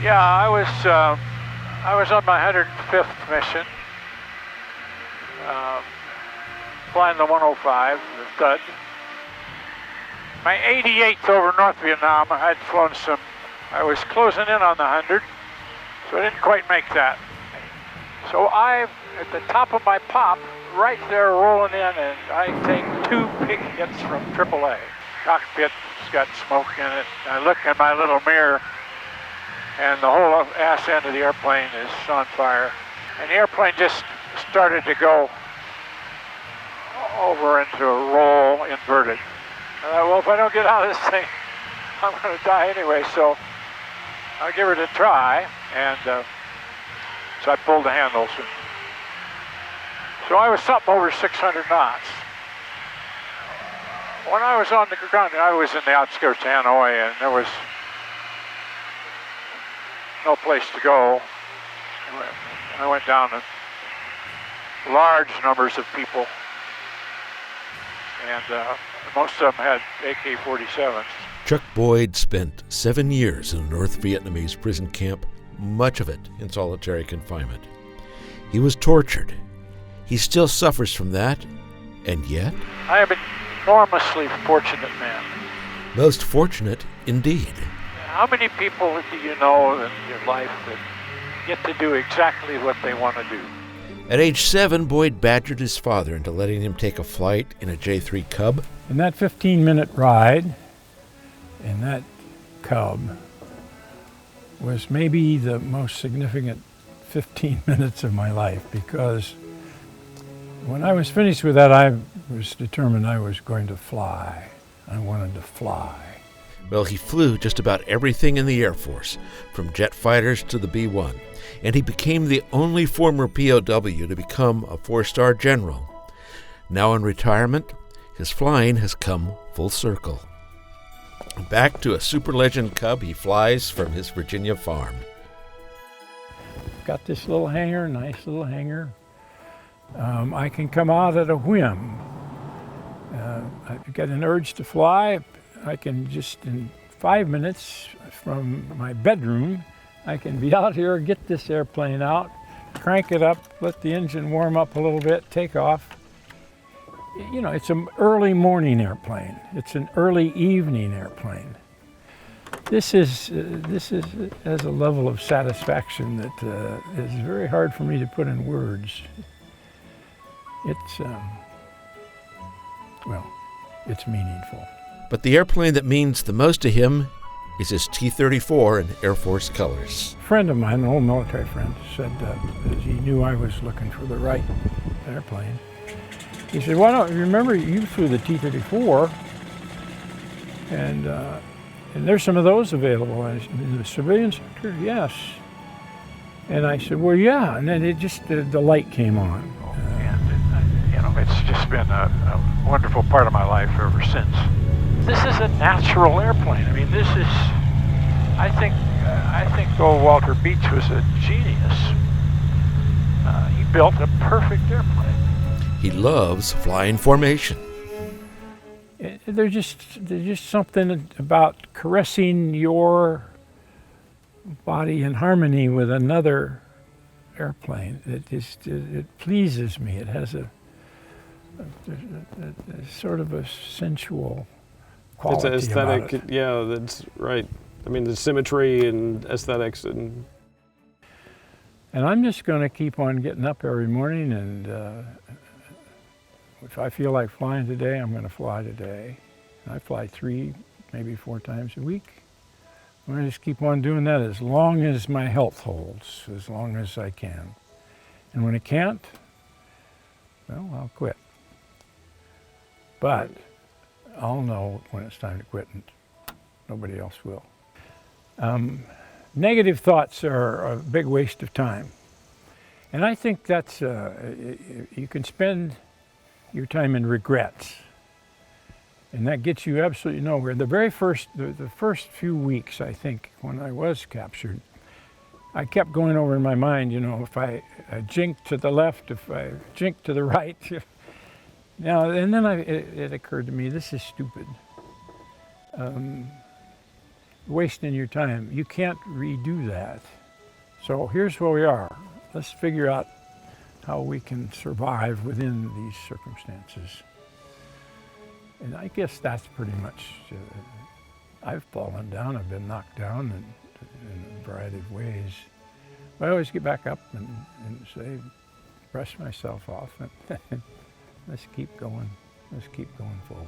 Yeah, I was on my 105th mission, flying the 105, the Thud. My 88th over North Vietnam, I'd flown some. I was closing in on the 100, so I didn't quite make that. So I'm at the top of my pop, right there rolling in, and I take 2 big hits from AAA. Cockpit's got smoke in it. I look in my little mirror, and the whole ass end of the airplane is on fire. And the airplane just started to go over into a roll inverted. And I thought, well, if I don't get out of this thing, I'm going to die anyway, so I'll give it a try. And so I pulled the handles. So I was something over 600 knots. When I was on the ground, I was in the outskirts of Hanoi, and there was no place to go. I went down to large numbers of people, and most of them had AK-47s. Chuck Boyd spent 7 years in a North Vietnamese prison camp, much of it in solitary confinement. He was tortured. He still suffers from that, and yet... I am an enormously fortunate man. Most fortunate indeed. How many people do you know in your life that get to do exactly what they want to do? At age 7, Boyd badgered his father into letting him take a flight in a J-3 Cub. And that 15-minute ride in that Cub was maybe the most significant 15 minutes of my life, because when I was finished with that, I was determined I was going to fly. I wanted to fly. Well, he flew just about everything in the Air Force, from jet fighters to the B-1, and he became the only former POW to become a 4-star general. Now in retirement, his flying has come full circle. Back to a Super Legend Cub he flies from his Virginia farm. Got this little hangar, nice little hangar. I can come out at a whim. I've got an urge to fly. I can just, in 5 minutes from my bedroom, I can be out here, get this airplane out, crank it up, let the engine warm up a little bit, take off. You know, it's an early morning airplane. It's an early evening airplane. This is as a level of satisfaction that is very hard for me to put in words. It's, well, it's meaningful. But the airplane that means the most to him is his T-34 in Air Force colors. A friend of mine, an old military friend, said that he knew I was looking for the right airplane. He said, "Why don't you remember you flew the T-34, and there's some of those available in the civilian sector?" "Yes." And I said, "Well, yeah." And then it just the light came on. And you know, it's just been a wonderful part of my life ever since. This is a natural airplane. I mean, this is. I think old Walter Beach was a genius. He built a perfect airplane. He loves flying formation. There's just something about caressing your body in harmony with another airplane. It pleases me. It has a sort of a sensual quality. It's an aesthetic. About it. Yeah, that's right. I mean, the symmetry and aesthetics and. And I'm just going to keep on getting up every morning, and if I feel like flying today, I'm going to fly today. I fly 3, maybe 4 times a week. I'm going to just keep on doing that as long as my health holds, as long as I can. And when it can't, well, I'll quit. But I'll know when it's time to quit, and nobody else will. Negative thoughts are a big waste of time. And I think that's, you can spend your time in regrets, and that gets you absolutely nowhere. The first few weeks, I think, when I was captured, I kept going over in my mind, you know, if I jinked to the left, if I jinked to the right. Now, and then it occurred to me, this is stupid. wasting your time. You can't redo that. So here's where we are. Let's figure out how we can survive within these circumstances. And I guess that's pretty much, I've fallen down, I've been knocked down in a variety of ways. But I always get back up and say, brush myself off, and let's keep going forward.